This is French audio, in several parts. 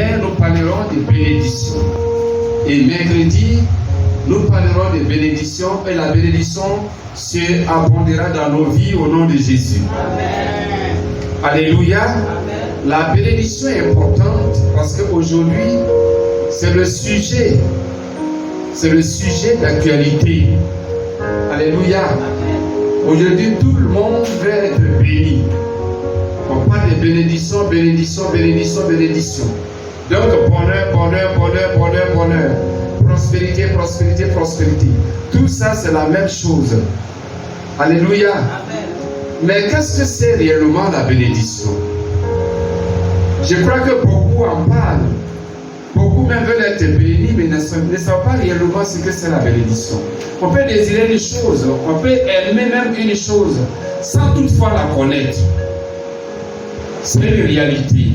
demain, nous parlerons de bénédiction. Et mercredi, nous parlerons de bénédiction et la bénédiction se abondera dans nos vies au nom de Jésus. Amen. Alléluia. Amen. La bénédiction est importante parce qu'aujourd'hui, c'est le sujet d'actualité. Alléluia. Aujourd'hui, tout le monde veut être béni. On parle de bénédiction, bénédiction, bénédiction, bénédiction. Donc, bonheur, bonheur, bonheur, bonheur, bonheur. Prospérité, prospérité, prospérité. Tout ça, c'est la même chose. Alléluia. Amen. Mais qu'est-ce que c'est réellement la bénédiction? Je crois que beaucoup en parlent. Beaucoup même veulent être bénis, mais ne savent pas réellement ce que c'est la bénédiction. On peut désirer une chose, on peut aimer même une chose, sans toutefois la connaître. C'est une réalité.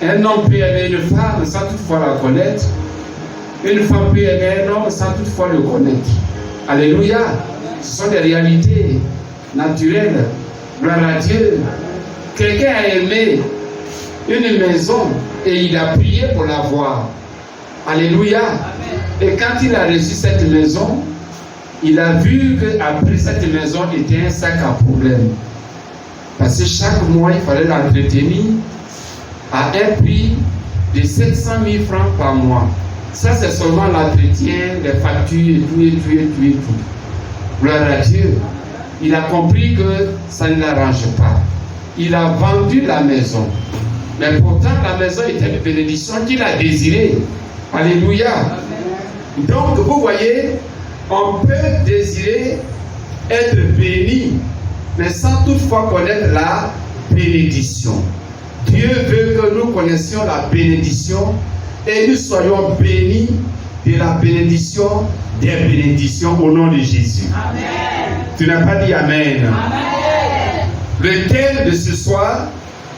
Un homme peut aimer une femme sans toutefois la connaître. Une femme peut aimer un homme sans toutefois le connaître. Alléluia. Ce sont des réalités naturelles. Gloire à Dieu. Quelqu'un a aimé une maison et il a prié pour l'avoir. Alléluia. Et quand il a reçu cette maison, il a vu qu'après cette maison était un sac à problème. Parce que chaque mois, il fallait l'entretenir à un prix de 700 000 francs par mois. Ça, c'est seulement l'entretien, les factures et tout. Gloire à Dieu. Il a compris que ça ne l'arrange pas. Il a vendu la maison. Mais pourtant, la maison était une bénédiction qu'il a désirée. Alléluia. Donc, vous voyez, on peut désirer être béni, mais sans toutefois connaître la bénédiction. Dieu veut que nous connaissions la bénédiction et nous soyons bénis de la bénédiction des bénédictions au nom de Jésus. Amen. Tu n'as pas dit Amen. Amen. Le thème de ce soir,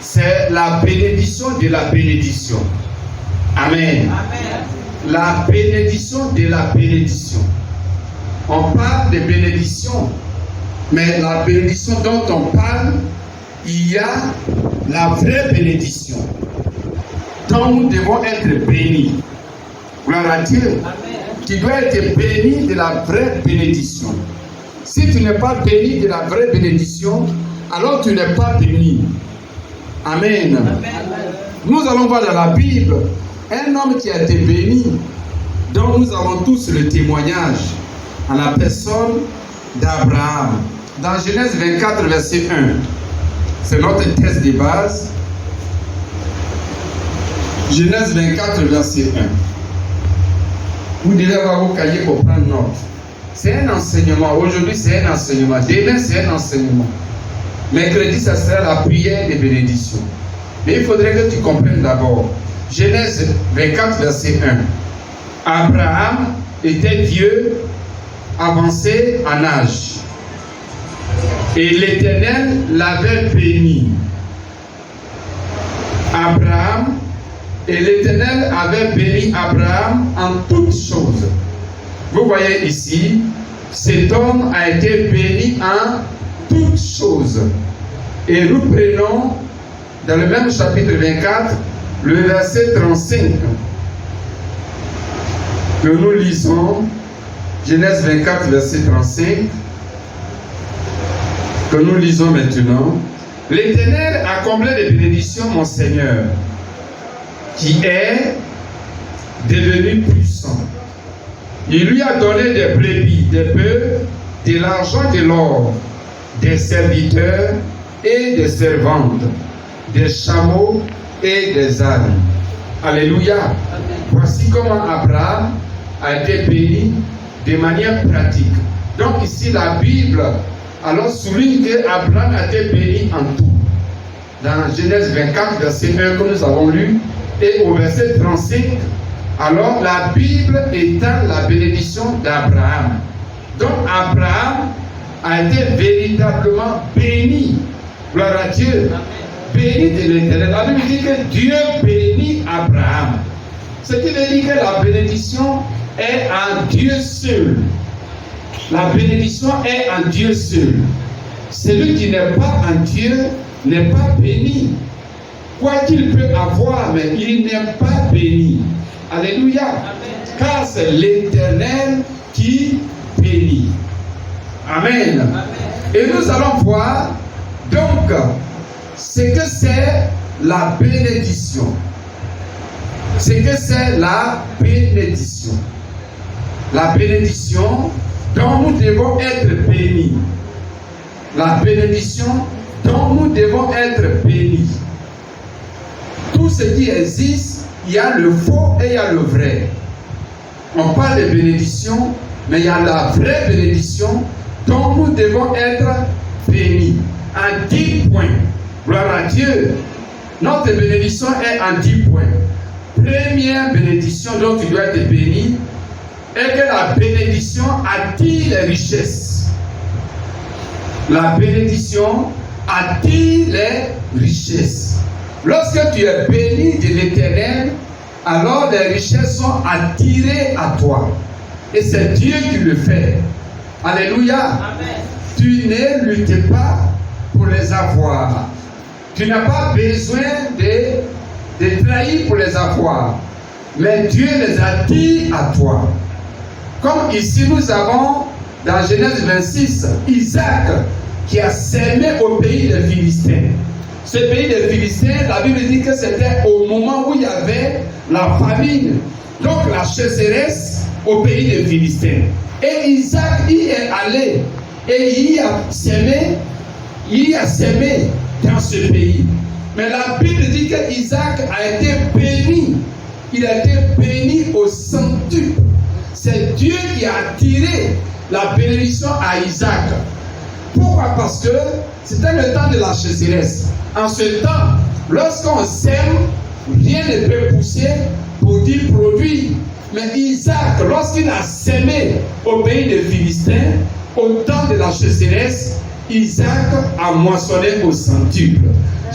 c'est la bénédiction de la bénédiction. Amen. Amen. La bénédiction de la bénédiction. On parle de bénédiction, mais la bénédiction dont on parle, il y a la vraie bénédiction, dont nous devons être bénis. Gloire à Dieu. Amen. Tu dois être béni de la vraie bénédiction. Si tu n'es pas béni de la vraie bénédiction, alors tu n'es pas béni. Amen. Amen. Nous allons voir dans la Bible un homme qui a été béni, dont nous avons tous le témoignage, en la personne d'Abraham. Dans Genèse 24, verset 1. C'est notre texte de base. Genèse 24, verset 1. Vous devez avoir vos cahiers pour prendre note. C'est un enseignement. Aujourd'hui, c'est un enseignement. Demain, c'est un enseignement. Mercredi, ça sera la prière des bénédictions. Mais il faudrait que tu comprennes d'abord. Genèse 24, verset 1. Abraham était vieux, avancé en âge. Et l'Éternel l'avait béni. Abraham, et l'Éternel avait béni Abraham en toutes choses. Vous voyez ici, cet homme a été béni en toutes choses. Et nous prenons dans le même chapitre 24, le verset 35, que nous lisons, Genèse 24, verset 35, que nous lisons maintenant. L'Éternel a comblé de bénédictions mon Seigneur, qui est devenu puissant. Il lui a donné des brebis, des bœufs, de l'argent, de l'or, des serviteurs et des servantes, des chameaux et des ânes. Alléluia. Amen. Voici comment Abraham a été béni de manière pratique. Donc ici la Bible alors souligne qu'Abraham a été béni en tout. Dans Genèse 24, verset 1 que nous avons lu, et au verset 35, alors la Bible étend la bénédiction d'Abraham. Donc Abraham a été véritablement béni. Gloire à Dieu. Amen. Béni de l'Éternel. La Bible dit que Dieu bénit Abraham. Ce qui veut dire que la bénédiction est en Dieu seul. La bénédiction est en Dieu seul. Celui qui n'est pas en Dieu n'est pas béni. Quoi qu'il peut avoir, mais il n'est pas béni. Alléluia. Amen. Car c'est l'Éternel qui bénit. Amen. Amen. Et nous allons voir donc ce que c'est la bénédiction. Ce que c'est la bénédiction. La bénédiction dont nous devons être bénis. La bénédiction dont nous devons être bénis. Tout ce qui existe, il y a le faux et il y a le vrai. On parle de bénédiction, mais il y a la vraie bénédiction dont nous devons être bénis. En 10 points. Gloire à Dieu. Notre bénédiction est en 10 points. Première bénédiction dont tu dois être béni est que la bénédiction attire les richesses. La bénédiction attire les richesses. Lorsque tu es béni de l'Éternel, alors les richesses sont attirées à toi. Et c'est Dieu qui le fait. Alléluia. Amen. Tu ne luttes pas pour les avoir. Tu n'as pas besoin de trahir pour les avoir. Mais Dieu les attire à toi. Comme ici nous avons dans Genèse 26, Isaac qui a sémé au pays des Philistins. Ce pays des Philistins, la Bible dit que c'était au moment où il y avait la famine. Donc la chasseresse au pays des Philistins. Et Isaac y est allé et il a sémé dans ce pays. Mais la Bible dit que Isaac a été béni. Il a été béni au centuple. C'est Dieu qui a attiré la bénédiction à Isaac. Pourquoi? Parce que c'était le temps de la chasseresse. En ce temps, lorsqu'on sème, rien ne peut pousser pour dire produit. Mais Isaac, lorsqu'il a sémé au pays des Philistins, au temps de la chasseresse, Isaac a moissonné au centuple.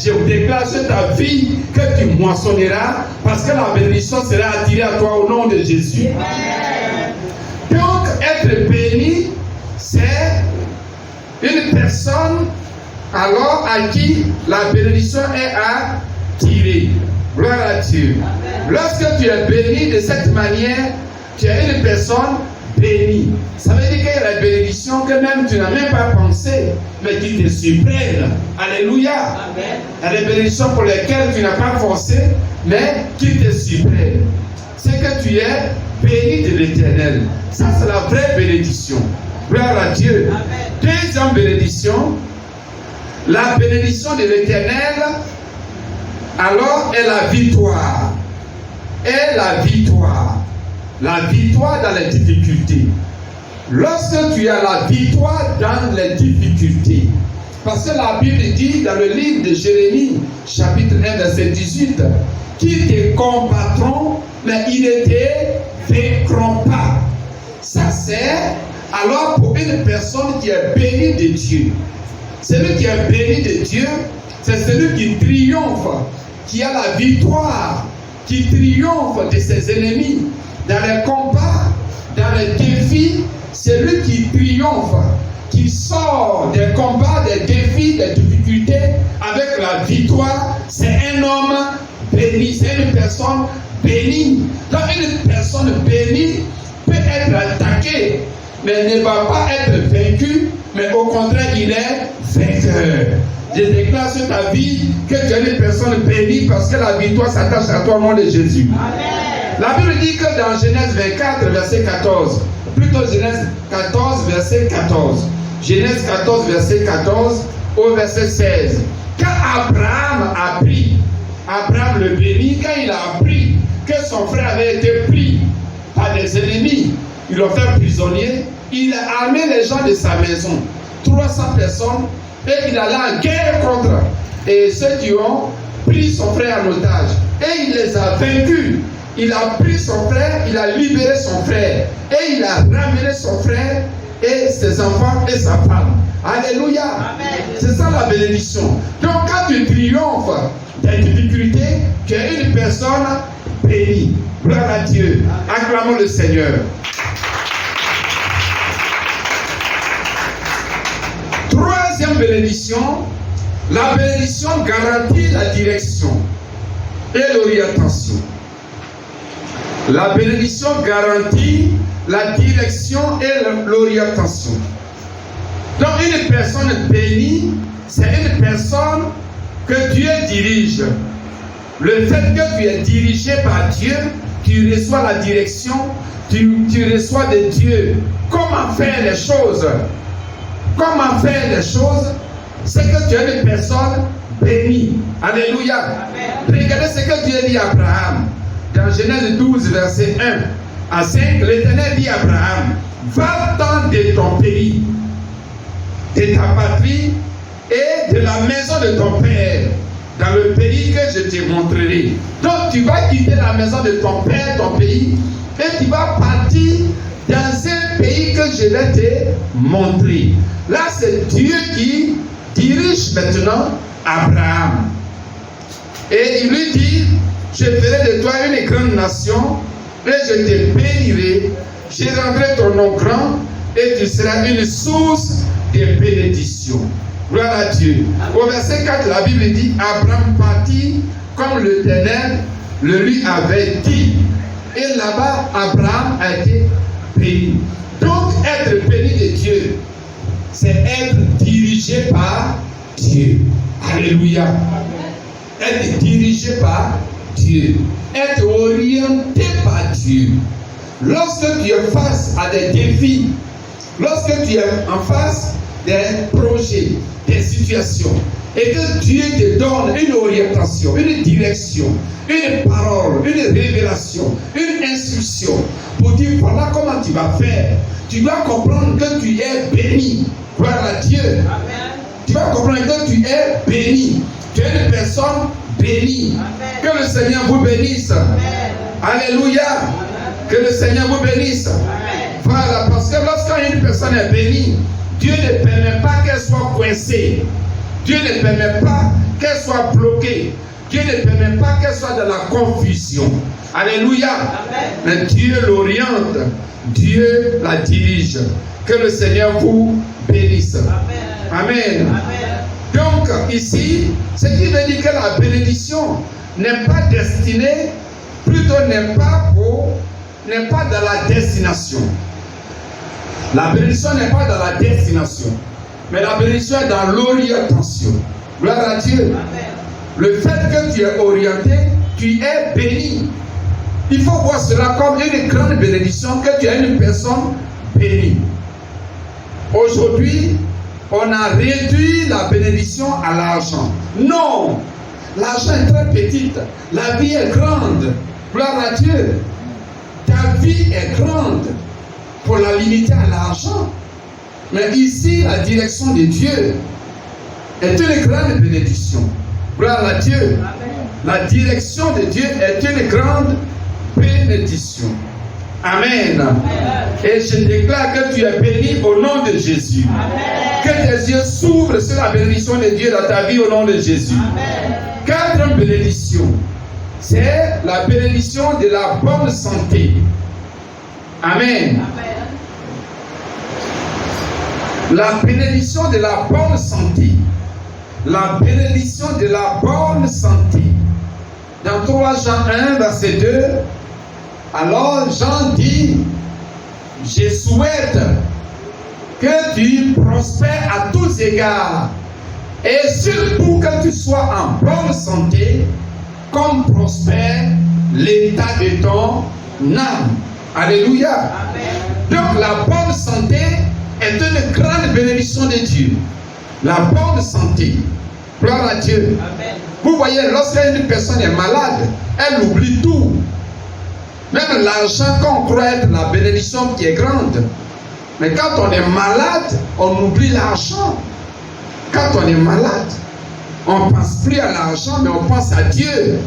Je vous déclare sur ta vie que tu moissonneras parce que la bénédiction sera attirée à toi au nom de Jésus. Donc, être béni, c'est une personne alors à qui la bénédiction est attirée. Gloire à Dieu. Lorsque tu es béni de cette manière, tu es une personne bénie. Ça veut dire qu'il y a la bénédiction que même tu n'as même pas pensé, mais qui te surprennent. Alléluia. Amen. Il y a des bénédictions pour lesquelles tu n'as pas forcé, mais qui te surprennent. C'est que tu es béni de l'Éternel. Ça, c'est la vraie bénédiction. Gloire à Dieu. Amen. Deuxième bénédiction, la bénédiction de l'Éternel, alors est la victoire. Est la victoire. La victoire dans les difficultés. Lorsque tu as la victoire dans les difficultés, parce que la Bible dit dans le livre de Jérémie, chapitre 1, verset 18, qu'ils te combattront, mais ils ne te vaincront pas. Ça c'est alors pour une personne qui est bénie de Dieu. Celui qui est béni de Dieu, c'est celui qui triomphe, qui a la victoire, qui triomphe de ses ennemis. Dans les combats, dans les défis, c'est lui qui triomphe, qui sort des combats, des défis, des difficultés avec la victoire. C'est un homme béni, c'est une personne bénie. Donc une personne bénie peut être attaquée, mais ne va pas être vaincue, mais au contraire, il est vainqueur. Je déclare sur ta vie que tu es une personne bénie parce que la victoire s'attache à toi au nom de Jésus. Amen. La Bible dit que dans Genèse 24, verset 14, plutôt Genèse 14, verset 14, Genèse 14, verset 14 au verset 16, quand Abraham a appris, Abraham le béni, quand il a appris que son frère avait été pris par des ennemis, ils l'ont fait prisonnier, il a armé les gens de sa maison, 300 personnes, et il allait en guerre contre et ceux qui ont pris son frère en otage. Et il les a vaincus. Il a pris son frère, il a libéré son frère. Et il a ramené son frère et ses enfants et sa femme. Alléluia. Amen. C'est ça la bénédiction. Donc quand tu triomphes des difficultés, tu es une personne bénie. Gloire à Dieu. Acclamons le Seigneur. Troisième bénédiction, la bénédiction garantit la direction. et l'orientation. La bénédiction garantit la direction et l'orientation. Donc une personne bénie, c'est une personne que Dieu dirige. Le fait que tu es dirigé par Dieu, tu reçois la direction, tu reçois de Dieu. Comment faire les choses? Comment faire les choses? C'est que tu es une personne bénie. Alléluia. Amen. Regardez ce que Dieu dit à Abraham. Dans Genèse 12, verset 1 à 5, l'Éternel dit à Abraham, va-t'en de ton pays, de ta patrie et de la maison de ton père, dans le pays que je te montrerai. Donc tu vas quitter la maison de ton père, ton pays, et tu vas partir dans un pays que je vais te montrer. Là, c'est Dieu qui dirige maintenant Abraham. Et il lui dit, je ferai de toi une grande nation, et je te bénirai, je rendrai ton nom grand, et tu seras une source de bénédiction. Gloire à Dieu. Au verset 4, la Bible dit, Abraham partit comme l'Éternel le lui avait dit. Et là-bas, Abraham a été béni. Donc, être béni de Dieu, c'est être dirigé par Dieu. Alléluia. Être dirigé par Dieu. Être orienté par Dieu. Lorsque tu es face à des défis, lorsque tu es en face des projets, des situations, et que Dieu te donne une orientation, une direction, une parole, une révélation, une instruction pour dire voilà comment tu vas faire. Tu dois comprendre que tu es béni. Gloire à Dieu. Amen. Tu vas comprendre que tu es béni. Tu es une personne bénie. Amen. Que le Seigneur vous bénisse. Amen. Alléluia. Amen. Que le Seigneur vous bénisse. Amen. Voilà, parce que lorsqu'une personne est bénie, Dieu ne permet pas qu'elle soit coincée. Dieu ne permet pas qu'elle soit bloquée. Dieu ne permet pas qu'elle soit dans la confusion. Alléluia. Amen. Mais Dieu l'oriente. Dieu la dirige. Que le Seigneur vous bénisse. Amen. Amen. Amen. Donc ici, ce qui veut dire que la bénédiction n'est pas destinée, plutôt n'est pas dans la destination. La bénédiction n'est pas dans la destination, mais la bénédiction est dans l'orientation. Gloire à Dieu. Amen. Le fait que tu es orienté, tu es béni. Il faut voir cela comme une grande bénédiction, que tu es une personne bénie. Aujourd'hui, on a réduit la bénédiction à l'argent. Non, l'argent est très petite. La vie est grande. Gloire à Dieu. Ta vie est grande pour la limiter à l'argent. Mais ici, la direction de Dieu est une grande bénédiction. Gloire à Dieu. Amen. La direction de Dieu est une grande bénédiction. Amen. Amen. Et je déclare que tu es béni au nom de Jésus. Amen. Que tes yeux s'ouvrent sur la bénédiction de Dieu dans ta vie au nom de Jésus. Amen. Quatre bénédictions. C'est la bénédiction de la bonne santé. Amen. Amen. La bénédiction de la bonne santé. La bénédiction de la bonne santé. Dans 3 Jean 1, verset 2, alors Jean dit, je souhaite que tu prospères à tous égards et surtout que tu sois en bonne santé comme prospère l'état de ton âme. Alléluia. Amen. Donc la bonne santé est une grande bénédiction de Dieu. La bonne santé. Gloire à Dieu. Amen. Vous voyez, lorsqu'une personne est malade, elle oublie tout. Même l'argent qu'on croit être la bénédiction qui est grande. Mais quand on est malade, on oublie l'argent. Quand on est malade, on ne pense plus à l'argent, mais on pense à Dieu.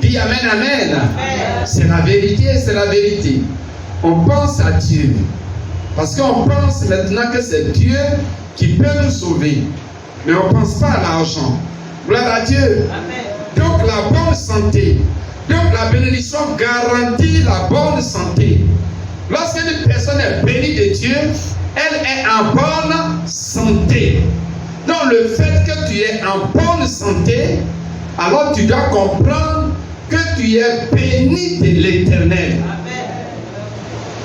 Dis Amen, Amen. Amen. C'est la vérité, c'est la vérité. On pense à Dieu. Parce qu'on pense maintenant que c'est Dieu qui peut nous sauver. Mais on ne pense pas à l'argent. Gloire à Dieu. Amen. Donc la bonne santé. Donc la bénédiction garantit la bonne santé. Lorsqu'une personne est bénie de Dieu, elle est en bonne santé. Donc le fait que tu es en bonne santé, alors tu dois comprendre que tu es béni de l'Éternel.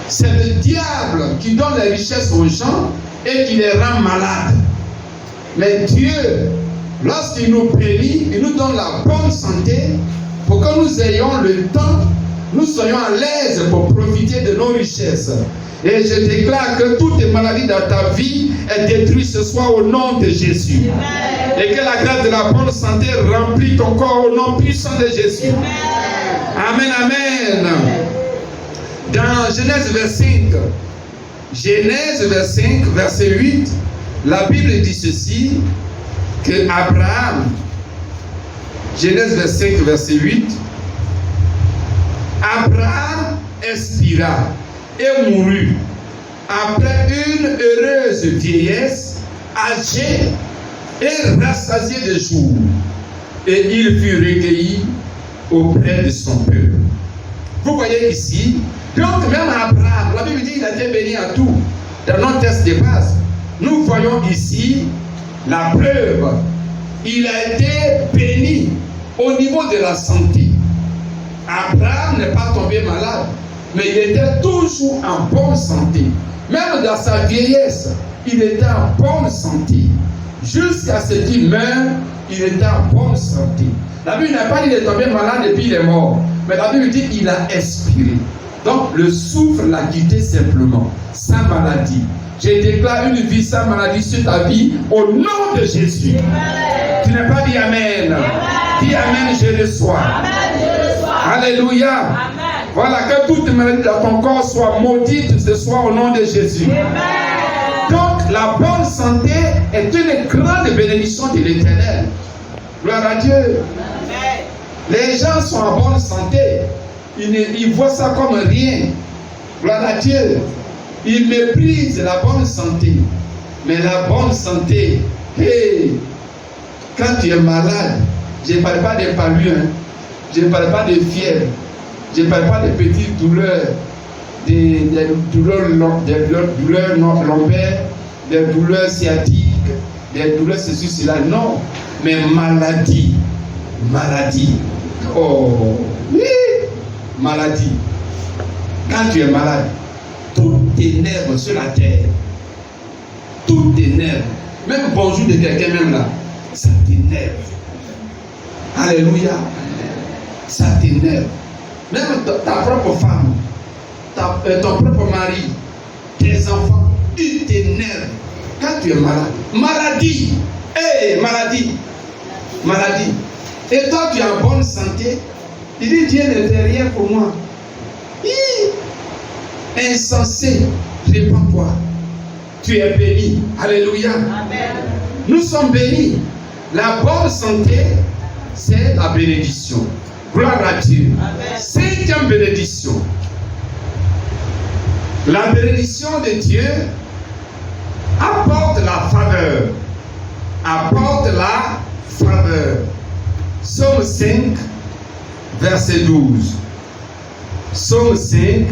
C'est le diable qui donne les richesses aux gens et qui les rend malades. Mais Dieu, lorsqu'il nous bénit, il nous donne la bonne santé pour que nous ayons le temps, nous soyons à l'aise pour profiter de nos richesses. Et je déclare que toutes les maladies dans ta vie est détruite ce soir au nom de Jésus. Amen. Et que la grâce de la bonne santé remplit ton corps au nom puissant de Jésus. Amen, amen. Dans Genèse 5, verset 8, la Bible dit ceci, que Abraham, Genèse 5, verset 8, Abraham expira et mourut après une heureuse vieillesse, âgé et rassasié de jours, et il fut recueilli auprès de son peuple. Vous voyez ici, donc même Abraham, la Bible dit qu'il a été béni à tout. Dans notre texte de base, nous voyons ici la preuve. Il a été béni au niveau de la santé. Abraham n'est pas tombé malade, mais il était toujours en bonne santé. Même dans sa vieillesse, il était en bonne santé. Jusqu'à ce qu'il meure, il était en bonne santé. La Bible n'a pas dit qu'il est tombé malade et puis il est mort. Mais la Bible dit qu'il a expiré. Donc le souffle l'a quitté simplement, sans maladie. Je déclare une vie sans maladie sur ta vie au nom de Jésus. Amen. Tu n'as pas dit Amen. Amen. Dis Amen, je reçois. Amen, je reçois. Alléluia. Amen. Voilà, que toute maladie dans ton corps soit maudite ce soir au nom de Jésus. Amen. Donc la bonne santé est une grande bénédiction de l'Éternel. Gloire à Dieu. Amen. Les gens sont en bonne santé. Ils voient ça comme rien. Gloire à Dieu. Ils méprisent la bonne santé. Mais la bonne santé, hey, quand tu es malade, je ne parle pas de palud, hein. Je ne parle pas de fièvre, je ne parle pas de petites douleurs, des douleurs lombaires, des douleurs sciatiques, des douleurs ceci, cela. Non, mais maladie. Oh, oui, maladie. Quand tu es malade, tout t'énerve sur la terre. Tout t'énerve. Même bonjour de quelqu'un, même là, ça t'énerve. Alléluia. Ça t'énerve. Même ta propre femme, ton propre mari, tes enfants, ils t'énervent. Quand tu es malade. Maladie. Hey, maladie. Et toi, tu es en bonne santé. Il dit, Dieu ne fait rien pour moi. Insensé, répands-toi. Tu es béni. Alléluia. Amen. Nous sommes bénis. La bonne santé, c'est la bénédiction. Gloire à Dieu. Amen. Cinquième bénédiction. La bénédiction de Dieu apporte la faveur. Apporte la faveur. Psaume 5, verset 12. Psaume 5,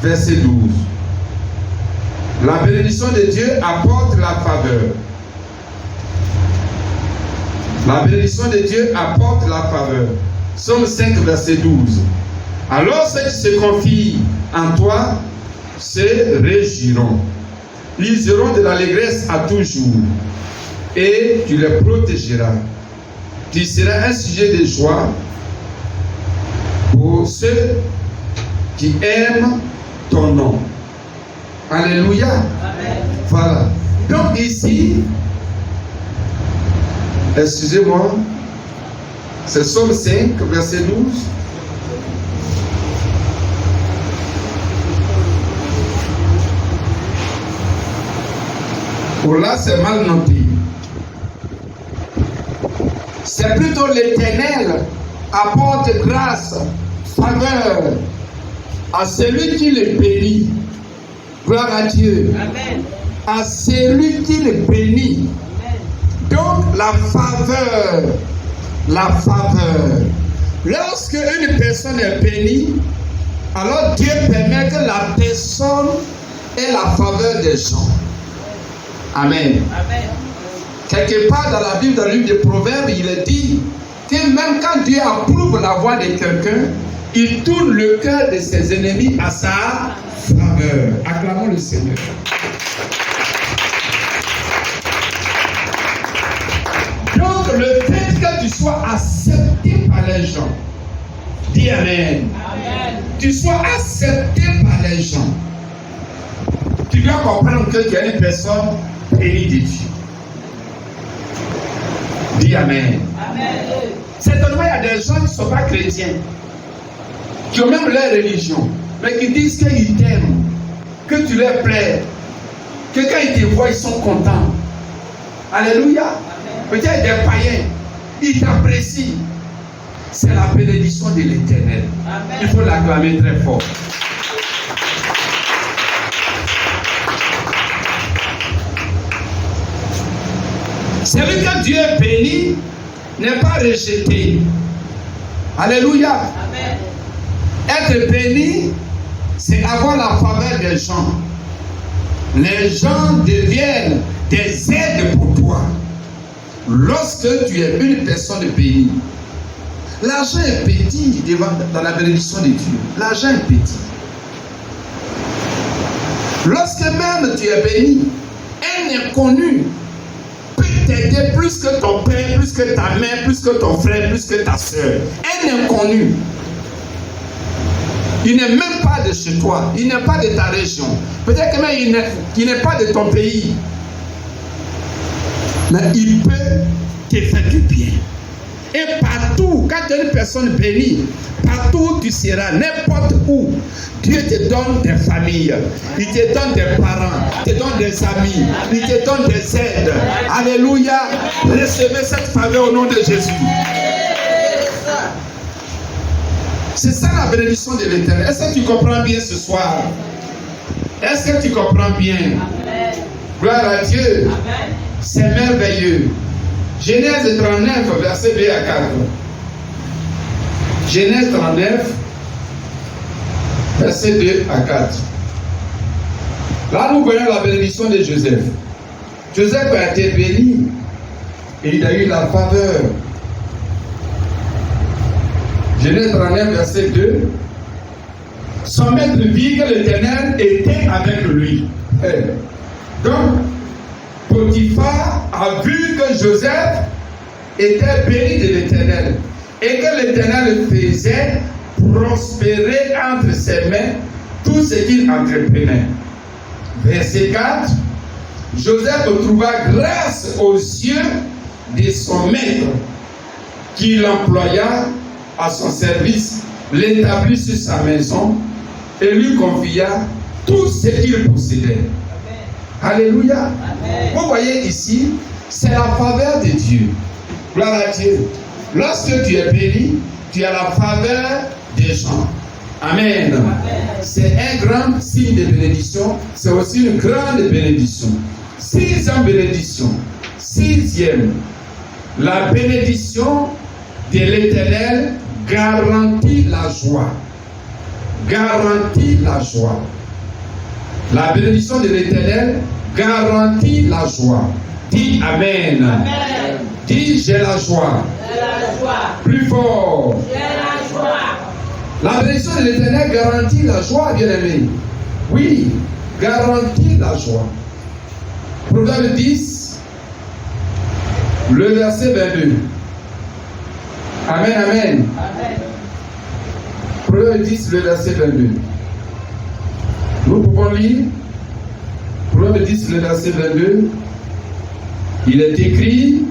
verset 12. La bénédiction de Dieu apporte la faveur. La bénédiction de Dieu apporte la faveur. Psaume 5, verset 12. Alors ceux qui se confient en toi se réjouiront. Ils auront de l'allégresse à toujours. Et tu les protégeras. Tu seras un sujet de joie pour ceux qui aiment ton nom. Alléluia. Amen. Voilà. Donc ici, excusez-moi, c'est Psaume 5, verset 12. Pour là, c'est mal noté. C'est plutôt l'Éternel apporte grâce, faveur à celui qui le bénit. Gloire à Dieu. Amen. À celui qui le bénit. Amen. Donc la faveur. Lorsque une personne est bénie, alors Dieu permet que la personne ait la faveur des gens. Amen. Amen. Quelque part dans la Bible, dans le livre des Proverbes, il est dit que même quand Dieu approuve la voix de quelqu'un, il tourne le cœur de ses ennemis à sa faveur. Acclamons le Seigneur. Donc le fait que tu sois accepté par les gens, dis Amen. Amen. Tu sois accepté par les gens, tu dois comprendre que tu es une personne bénie de Dieu. Dis Amen. Amen. Certainement, il y a des gens qui ne sont pas chrétiens, qui ont même leur religion, mais qui disent qu'ils t'aiment, que tu leur plais, que quand ils te voient, ils sont contents. Alléluia. Peut-être des païens, ils t'apprécient. C'est la bénédiction de l'Éternel. Il faut l'acclamer très fort. Celui que Dieu bénit n'est pas rejeté. Alléluia. Amen. Être béni, c'est avoir la faveur des gens. Les gens deviennent des aides pour toi. Lorsque tu es une personne bénie, l'argent est petit dans la bénédiction de Dieu. L'argent est petit. Lorsque même tu es béni, un inconnu peut t'aider plus que ton père, plus que ta mère, plus que ton frère, plus que ta soeur. Un inconnu. Il n'est même pas de chez toi, il n'est pas de ta région. Peut-être que même il n'est pas de ton pays. Mais il peut te faire du bien. Et partout, quand tu es une personne bénie, partout où tu seras, n'importe où, Dieu te donne des familles, il te donne des parents, il te donne des amis, il te donne des aides. Alléluia. Recevez cette faveur au nom de Jésus. C'est ça la bénédiction de l'Éternel. Est-ce que tu comprends bien ce soir? Est-ce que tu comprends bien? Amen. Gloire à Dieu. Amen. C'est merveilleux. Genèse 39, verset 2 à 4. Genèse 39, verset 2 à 4. Là, nous voyons la bénédiction de Joseph. Joseph a été béni et il a eu la faveur. Genèse 39, verset 2. Son maître vit que l'Éternel était avec lui. Donc, Potiphar a vu que Joseph était béni de l'Éternel et que l'Éternel faisait prospérer entre ses mains tout ce qu'il entreprenait. Verset 4. Joseph trouva grâce aux yeux de son maître qui l'employa à son service, l'établit sur sa maison et lui confia tout ce qu'il possédait. Alléluia. Amen. Vous voyez ici, c'est la faveur de Dieu. Gloire à Dieu. Lorsque tu es béni, tu as la faveur des gens. Amen. Amen. C'est un grand signe de bénédiction. C'est aussi une grande bénédiction. Sixième bénédiction. Sixième. La bénédiction de l'Éternel garantit la joie. Garantit la joie. La bénédiction de l'Éternel garantit la joie. Dis Amen. Amen. Dis j'ai la joie. J'ai la joie. Plus fort. J'ai la joie. La bénédiction de l'Éternel garantit la joie, bien-aimé. Oui, garantit la joie. Proverbe 10, le verset 22. Amen, amen. Amen. Proverbe 10, le verset 22. Nous pouvons lire Proverbe 10, le verset 22. Il est écrit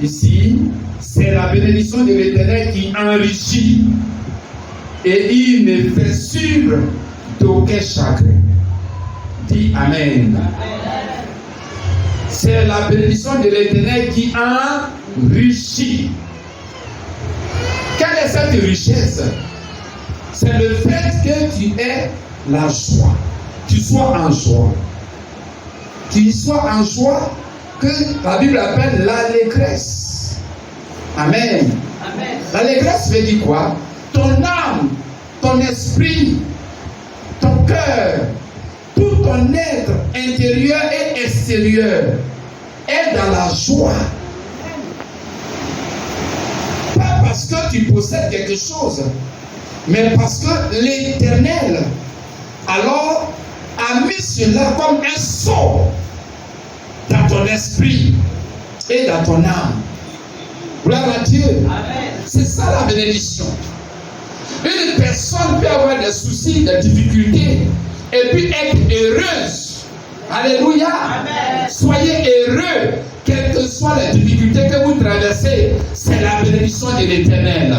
ici, c'est la bénédiction de l'Éternel qui enrichit et il ne fait suivre d'aucun chagrin. Dis Amen. C'est la bénédiction de l'Éternel qui enrichit. Quelle est cette richesse? C'est le fait que tu aies la joie. Tu sois en joie. Tu sois en joie que la Bible appelle l'allégresse. Amen. Amen. L'allégresse veut dire quoi? Ton âme, ton esprit, ton cœur, tout ton être intérieur et extérieur est dans la joie. parce que tu possèdes quelque chose, mais parce que l'Éternel, alors, a mis cela comme un sort dans ton esprit et dans ton âme. Gloire à Dieu. C'est ça la bénédiction. Une personne peut avoir des soucis, des difficultés, et puis être heureuse. Alléluia. Amen. Soyez heureux, quelles que soient les difficultés que vous traversez. C'est la bénédiction de l'Éternel.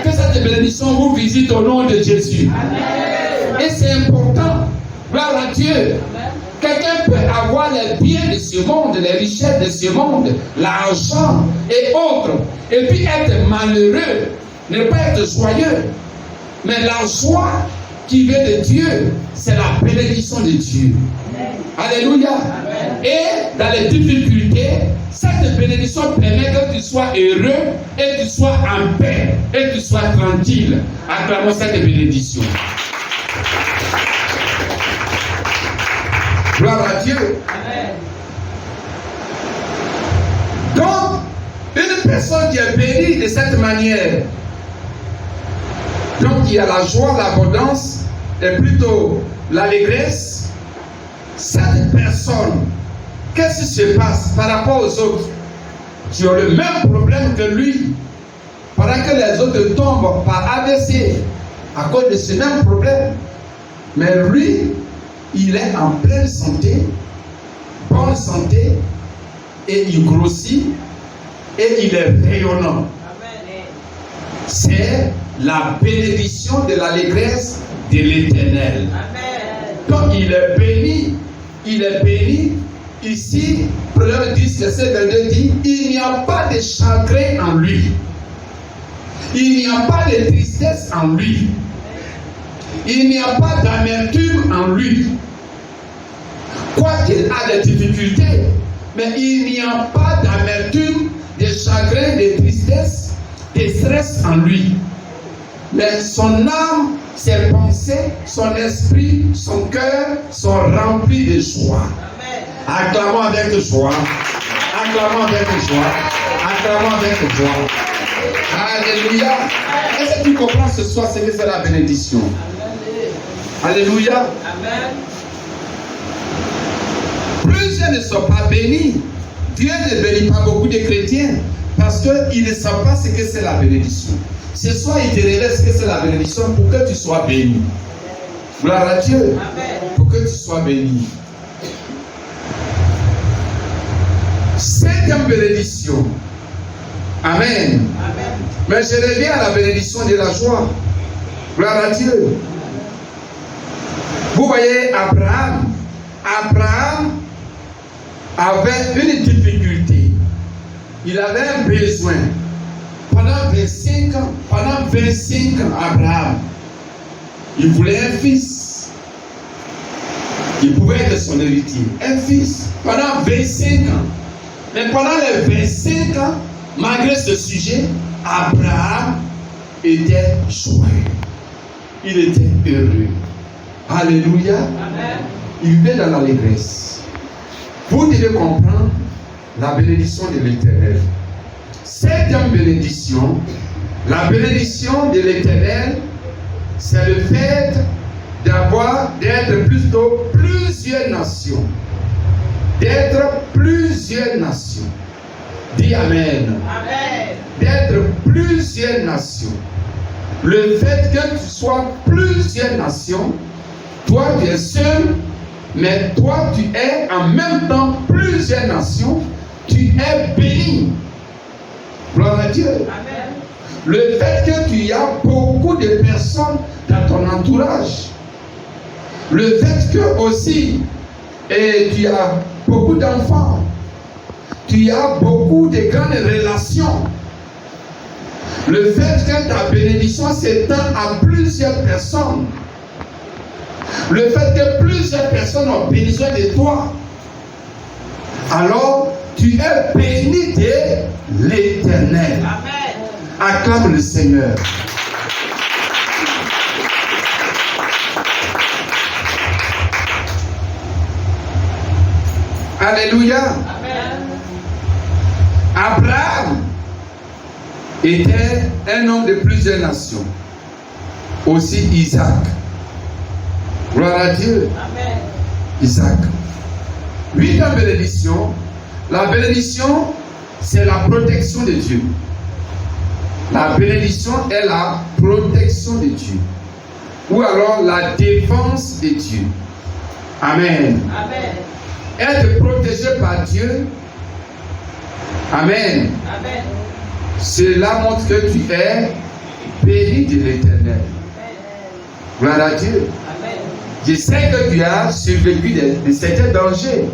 Que cette bénédiction vous visite au nom de Jésus. Amen. Et c'est important. Gloire à Dieu. Amen. Quelqu'un peut avoir les biens de ce monde, les richesses de ce monde, l'argent et autres, et puis être malheureux, ne pas être joyeux. Mais la joie qui vient de Dieu, c'est la bénédiction de Dieu. Amen. Alléluia. Amen. Et dans les difficultés, cette bénédiction permet que tu sois heureux et que tu sois en paix et que tu sois tranquille. Acclamons cette bénédiction. Gloire à Dieu. Amen. Donc, une personne qui est bénie de cette manière, donc il y a la joie, l'abondance, et plutôt l'allégresse. Cette personne, qu'est-ce qui se passe par rapport aux autres qui ont le même problème que lui, pendant que les autres tombent par AVC à cause de ce même problème, mais lui, il est en pleine santé, bonne santé, et il grossit, et il est rayonnant. C'est la bénédiction de l'allégresse de l'Éternel. Donc il est béni, il est béni. Ici, Proverbe 10, verset 22 dit, il n'y a pas de chagrin en lui. Il n'y a pas de tristesse en lui. Il n'y a pas d'amertume en lui. Quoiqu'il a des difficultés, mais il n'y a pas d'amertume, de chagrin, de tristesse, de stress en lui. Mais son âme, ses pensées, son esprit, son cœur sont remplis de joie. Acclamons avec joie. Acclamons avec joie. Acclamons avec joie. Alléluia. Est-ce que tu comprends ce soir ce que c'est la bénédiction? Alléluia. Amen. Plusieurs ne sont pas bénis. Dieu ne bénit pas beaucoup de chrétiens parce qu'ils ne savent pas ce que c'est la bénédiction. Ce soir, il te révèle ce que c'est la bénédiction pour que tu sois béni. Gloire à Dieu. Amen. Pour que tu sois béni. Septième bénédiction. Amen. Amen. Mais je reviens à la bénédiction de la joie. Gloire à Dieu. Vous voyez Abraham. Abraham avait une difficulté. Il avait un besoin. Pendant 25 ans, Abraham, il voulait un fils. Il pouvait être son héritier. Un fils. Pendant 25 ans. Mais pendant les 25 ans, malgré ce sujet, Abraham était joyeux. Il était heureux. Alléluia. Amen. Il vivait dans l'allégresse. Vous devez comprendre la bénédiction de l'Éternel. Septième bénédiction, la bénédiction de l'Éternel, c'est le fait d'être plutôt plusieurs nations. D'être plusieurs nations. Dis Amen. Amen. D'être plusieurs nations. Le fait que tu sois plusieurs nations, toi tu es seul, mais toi tu es en même temps plusieurs nations, tu es béni. Gloire à Dieu. Amen. Le fait que tu as beaucoup de personnes dans ton entourage, le fait que aussi tu as beaucoup d'enfants, tu as beaucoup de grandes relations, le fait que ta bénédiction s'étend à plusieurs personnes, le fait que plusieurs personnes ont besoin de toi, alors tu es béni de l'Éternel. Amen. Acclame le Seigneur. Alléluia. Amen. Abraham était un homme de plusieurs nations. Aussi Isaac. Gloire à Dieu. Amen. Isaac. 8e bénédiction. La bénédiction, c'est la protection de Dieu. La bénédiction est la protection de Dieu. Ou alors la défense de Dieu. Amen. Amen. Être protégé par Dieu. Amen. Amen. Cela montre que tu es béni de l'Éternel. Gloire à Dieu. Amen. Je sais que tu as survécu de certains dangers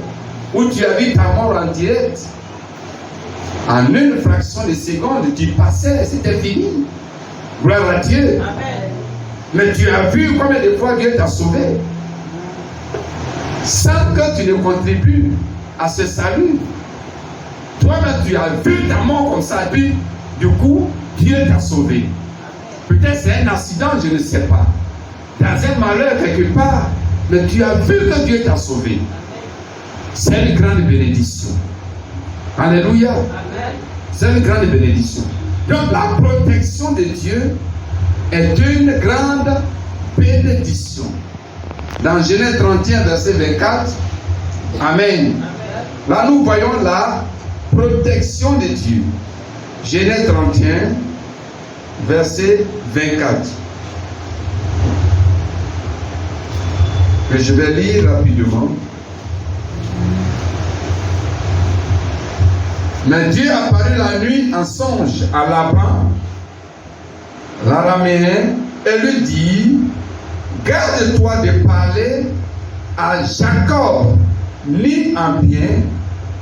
où tu as vu ta mort en direct. En une fraction de seconde, tu passais, c'était fini. Gloire à Dieu. Amen. Mais tu as vu combien de fois Dieu t'a sauvé. Sans que tu ne contribues à ce salut. Toi-même, tu as vu ta mort comme ça. Puis, du coup, Dieu t'a sauvé. Peut-être c'est un accident, je ne sais pas. Dans un malheur quelque part. Mais tu as vu que Dieu t'a sauvé. C'est une grande bénédiction. Alléluia. C'est une grande bénédiction. Donc la protection de Dieu est une grande bénédiction. Dans Genèse 31, verset 24. Amen. Là, nous voyons la protection de Dieu. Genèse 31, verset 24. Que je vais lire rapidement. Mais Dieu apparut la nuit en songe à Laban, l'araméen, et lui dit: garde-toi de parler à Jacob, ni en bien,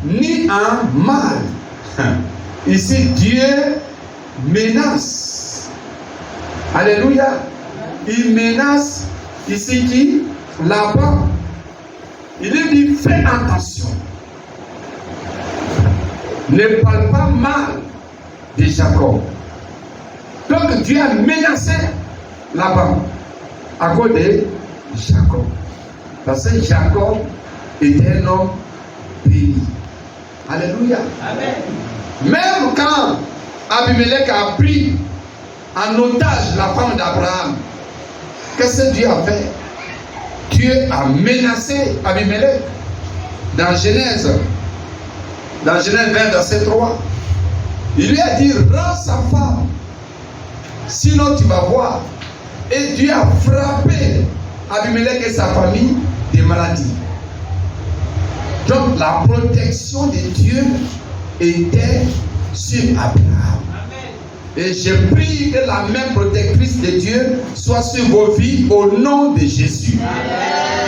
ni en mal. Ici, Dieu menace. Alléluia. Il menace ici qui? Laban. Il lui dit: fais attention. Ne parle pas mal de Jacob. Donc Dieu a menacé Laban à cause de Jacob. Parce que Jacob était un homme béni. Alléluia. Amen. Même quand Abimelech a pris en otage la femme d'Abraham, qu'est-ce que Dieu a fait? Dieu a menacé Abimelech. Dans Genèse 20, verset 3, il lui a dit: rends sa femme, sinon tu vas voir. Et Dieu a frappé Abimelech et sa famille des maladies. Donc la protection de Dieu était sur Abraham. Et je prie que la main protectrice de Dieu soit sur vos vies au nom de Jésus.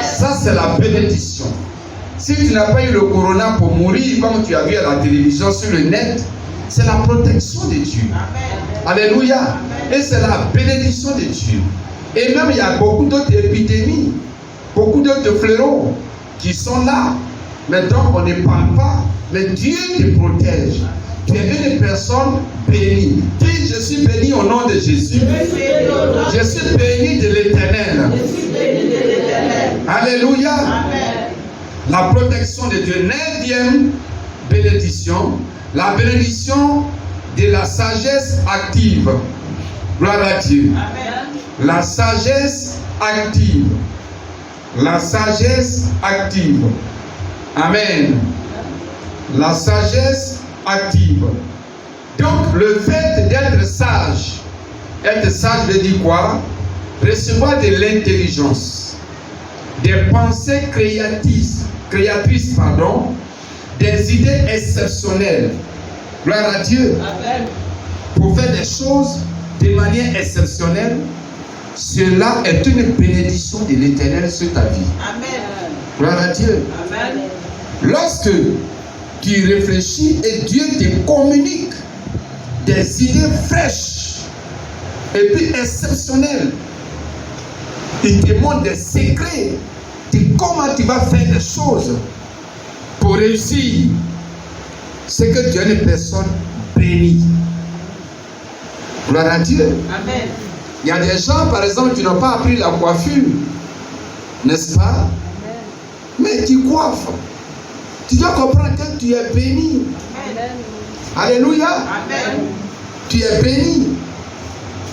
Ça, c'est la bénédiction. Si tu n'as pas eu le corona pour mourir, comme tu as vu à la télévision, sur le net, c'est la protection de Dieu. Alléluia. Et c'est la bénédiction de Dieu. Et même il y a beaucoup d'autres épidémies, beaucoup d'autres fléaux qui sont là. Maintenant, on ne parle pas, mais Dieu te protège. Tu es une personne bénie. Dis: je suis béni au nom de Jésus. Je suis béni de l'Éternel. Alléluia. Amen. La protection de Dieu. 9e bénédiction. La bénédiction de la sagesse active. Gloire à Dieu. Amen. La sagesse active. La sagesse active. Amen. La sagesse active. Donc le fait d'être sage veut dire quoi? Recevoir de l'intelligence, des pensées créatrices, des idées exceptionnelles. Gloire à Dieu. Amen. Pour faire des choses de manière exceptionnelle, cela est une bénédiction de l'Éternel sur ta vie. Amen. Gloire à Dieu. Amen. Lorsque tu réfléchis et Dieu te communique des idées fraîches et puis exceptionnelles, il te montre des secrets de comment tu vas faire des choses pour réussir. C'est que tu es une personne bénie. Gloire à Dieu. Amen. Il y a des gens, par exemple, qui n'ont pas appris la coiffure, n'est-ce pas? Mais tu coiffes. Tu dois comprendre que tu es béni. Amen. Alléluia. Amen. Tu es béni.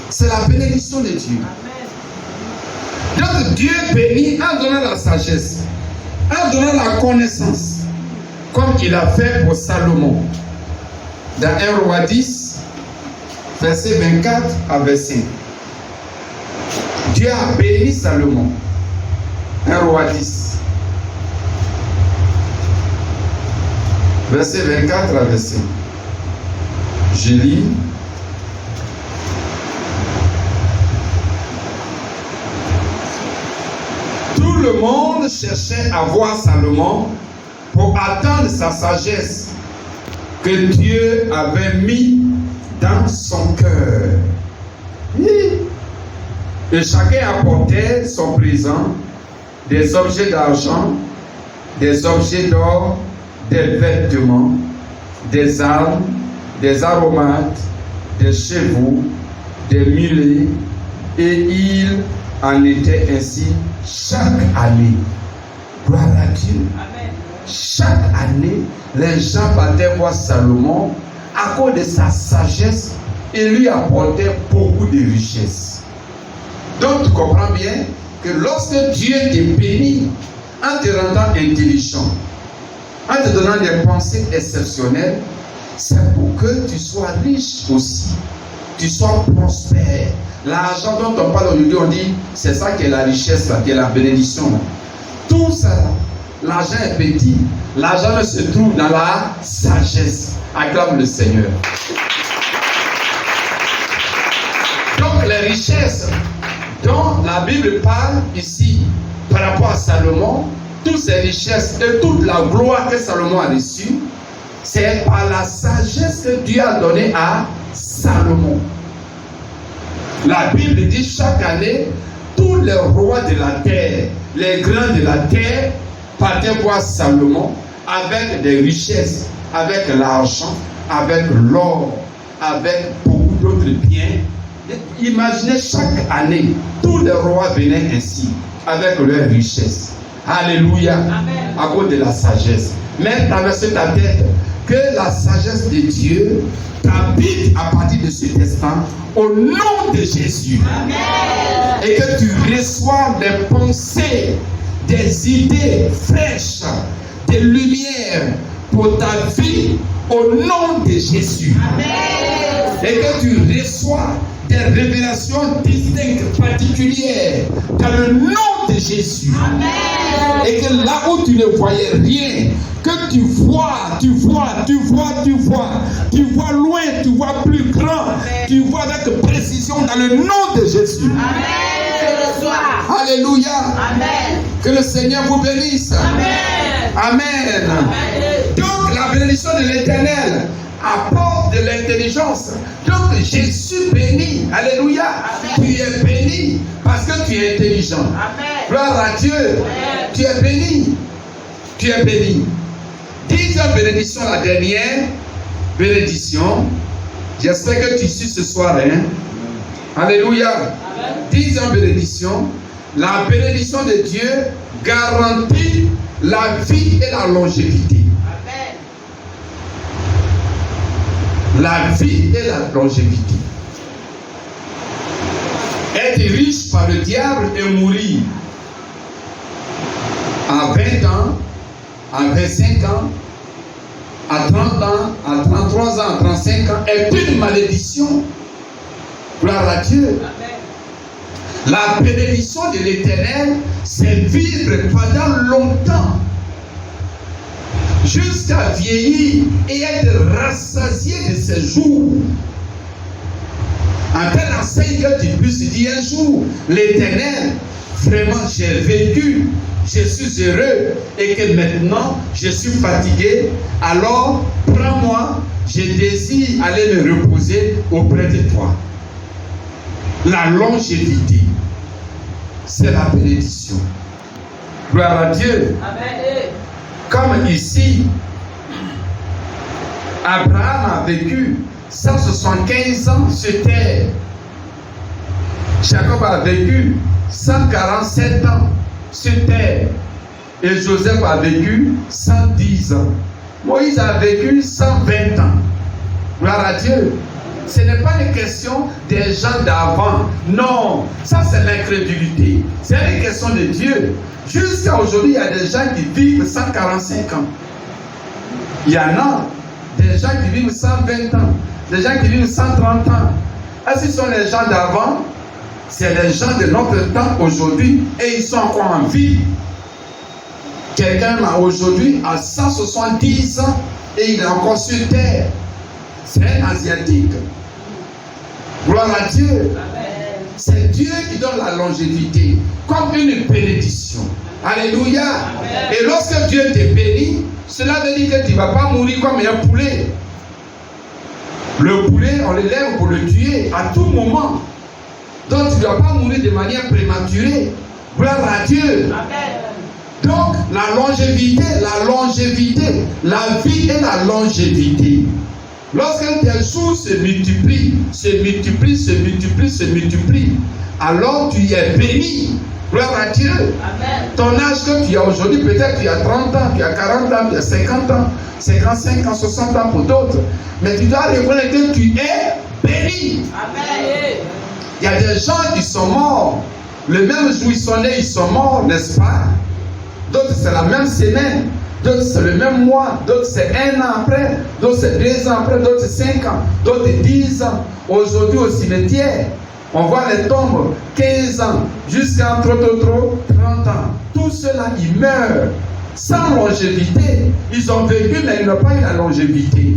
C'est la bénédiction de Dieu. Donc Dieu bénit en donnant la sagesse, en donnant la connaissance, comme il a fait pour Salomon. Dans 1 Roi 10, verset 24 à 25. Dieu a béni Salomon. 1 Roi 10, verset 24 à 25. Je lis. Tout le monde cherchait à voir Salomon pour attendre sa sagesse que Dieu avait mis dans son cœur. Et chacun apportait son présent, des objets d'argent, des objets d'or, des vêtements, des armes, des aromates, des chevaux, des mulets, et il en était ainsi chaque année. Gloire à Dieu. Amen. Chaque année, les gens battaient voir Salomon à cause de sa sagesse et lui apportait beaucoup de richesses. Donc tu comprends bien que lorsque Dieu te bénit en te rendant intelligent, en te donnant des pensées exceptionnelles, c'est pour que tu sois riche aussi, tu sois prospère. L'argent dont on parle aujourd'hui, on dit, c'est ça qui est la richesse, qui est la bénédiction. Tout ça, l'argent est petit. L'argent se trouve dans la sagesse. Acclame le Seigneur. Donc les richesses dont la Bible parle ici, par rapport à Salomon, toutes ces richesses et toute la gloire que Salomon a reçue, c'est par la sagesse que Dieu a donnée à Salomon. La Bible dit chaque année, tous les rois de la terre, les grands de la terre, partaient voir Salomon avec des richesses, avec l'argent, avec l'or, avec beaucoup d'autres biens. Imaginez chaque année, tous les rois venaient ainsi, avec leurs richesses. Alléluia. Amen. À cause de la sagesse. Mais traverser ta tête que la sagesse de Dieu t'habite à partir de cet instant au nom de Jésus. Amen. Et que tu reçois des pensées, des idées fraîches, des lumières pour ta vie au nom de Jésus. Amen. Et que tu reçois des révélations distinctes, particulières dans le nom de Jésus. Amen. Et que là où tu ne voyais rien, que tu vois loin, tu vois plus grand. Amen. Tu vois avec précision dans le nom de Jésus. Amen. Alléluia. Amen. Que le Seigneur vous bénisse. Amen. Amen. Amen. Donc la bénédiction de l'Éternel apporte de l'intelligence. Donc Jésus bénit. Alléluia. Amen. Tu es béni parce que tu es intelligent. Amen. Gloire à Dieu. Amen. Tu es béni. Tu es béni. Dixième bénédiction, la dernière bénédiction. J'espère que tu suis ce soir. Alléluia. Dixième bénédiction. La bénédiction de Dieu garantit la vie et la longévité. Amen. La vie et la longévité. Être riche par le diable et mourir à 20 ans, à 25 ans, à 30 ans, à 33 ans, à 35 ans est une malédiction. Gloire à Dieu. Amen. La bénédiction de l'Éternel, c'est vivre pendant longtemps, jusqu'à vieillir et être rassasié de ses jours. En telle enseigne que tu puisses dire un jour, l'Éternel, vraiment j'ai vécu, je suis heureux et que maintenant je suis fatigué, alors prends-moi, je désire aller me reposer auprès de toi. La longévité, c'est la bénédiction. Gloire à Dieu. Amen. Comme ici, Abraham a vécu 175 ans sur terre. Jacob a vécu 147 ans sur terre. Et Joseph a vécu 110 ans. Moïse a vécu 120 ans. Gloire à Dieu. Ce n'est pas une question des gens d'avant. Non, ça c'est l'incrédulité. C'est une question de Dieu. Jusqu'à aujourd'hui, il y a des gens qui vivent 145 ans. Il y en a des gens qui vivent 120 ans, des gens qui vivent 130 ans. Est-ce que ce sont les gens d'avant? C'est les gens de notre temps aujourd'hui et ils sont encore en vie. Quelqu'un aujourd'hui a 170 ans et il est encore sur terre. C'est un Asiatique. Gloire à Dieu. C'est Dieu qui donne la longévité comme une bénédiction. Alléluia. Amen. Et lorsque Dieu te bénit, cela veut dire que tu ne vas pas mourir comme un poulet. Le poulet, on l'élève pour le tuer à tout moment. Donc tu ne dois pas mourir de manière prématurée. Gloire à Dieu. Amen. Donc la longévité, la vie et la longévité. Lorsque tes jours se multiplient, alors tu es béni. Gloire à Dieu. Amen. Ton âge que tu as aujourd'hui, peut-être tu as 30 ans, tu as 40 ans, tu as 50 ans, 55 ans, 60 ans pour d'autres. Mais tu dois reconnaître que tu es béni. Amen. Il y a des gens qui sont morts. Le même jour ils sont nés, ils sont morts, n'est-ce pas? D'autres c'est la même semaine. D'autres c'est le même mois, d'autres c'est 1 an après, d'autres c'est 2 ans après, d'autres c'est 5 ans, d'autres 10 ans. Aujourd'hui au cimetière, on voit les tombes 15 ans jusqu'à trop 30 ans. Tous ceux-là, ils meurent sans longévité. Ils ont vécu, mais ils n'ont pas eu la longévité.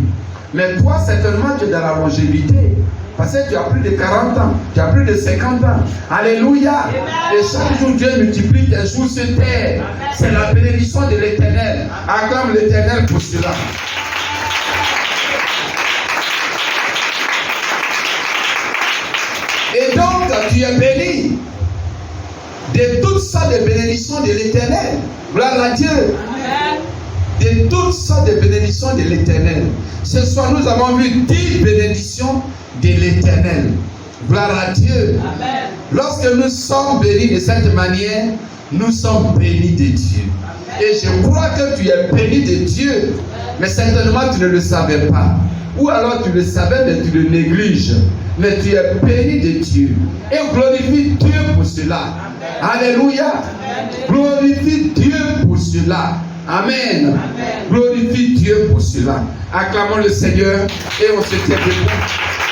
Mais toi, certainement, tu es dans la longévité. Parce que tu as plus de 40 ans, tu as plus de 50 ans. Alléluia. Amen. Et chaque jour, Dieu multiplie tes jours sur terre. C'est la bénédiction de l'Éternel. Acclame l'Éternel pour cela. Et donc, tu es béni de toutes sortes de bénédictions de l'Éternel. Gloire à Dieu. Amen. De toutes sortes de bénédictions de l'Éternel. Ce soir, nous avons vu 10 bénédictions de l'Éternel. Gloire à Dieu. Amen. Lorsque nous sommes bénis de cette manière, nous sommes bénis de Dieu. Amen. Et je crois que tu es béni de Dieu, mais certainement tu ne le savais pas. Ou alors tu le savais, mais tu le négliges. Mais tu es béni de Dieu. Et glorifie Dieu pour cela. Amen. Alléluia. Amen. Glorifie Dieu pour cela. Amen. Amen. Glorifie Dieu pour cela. Acclamons le Seigneur et on se tient debout.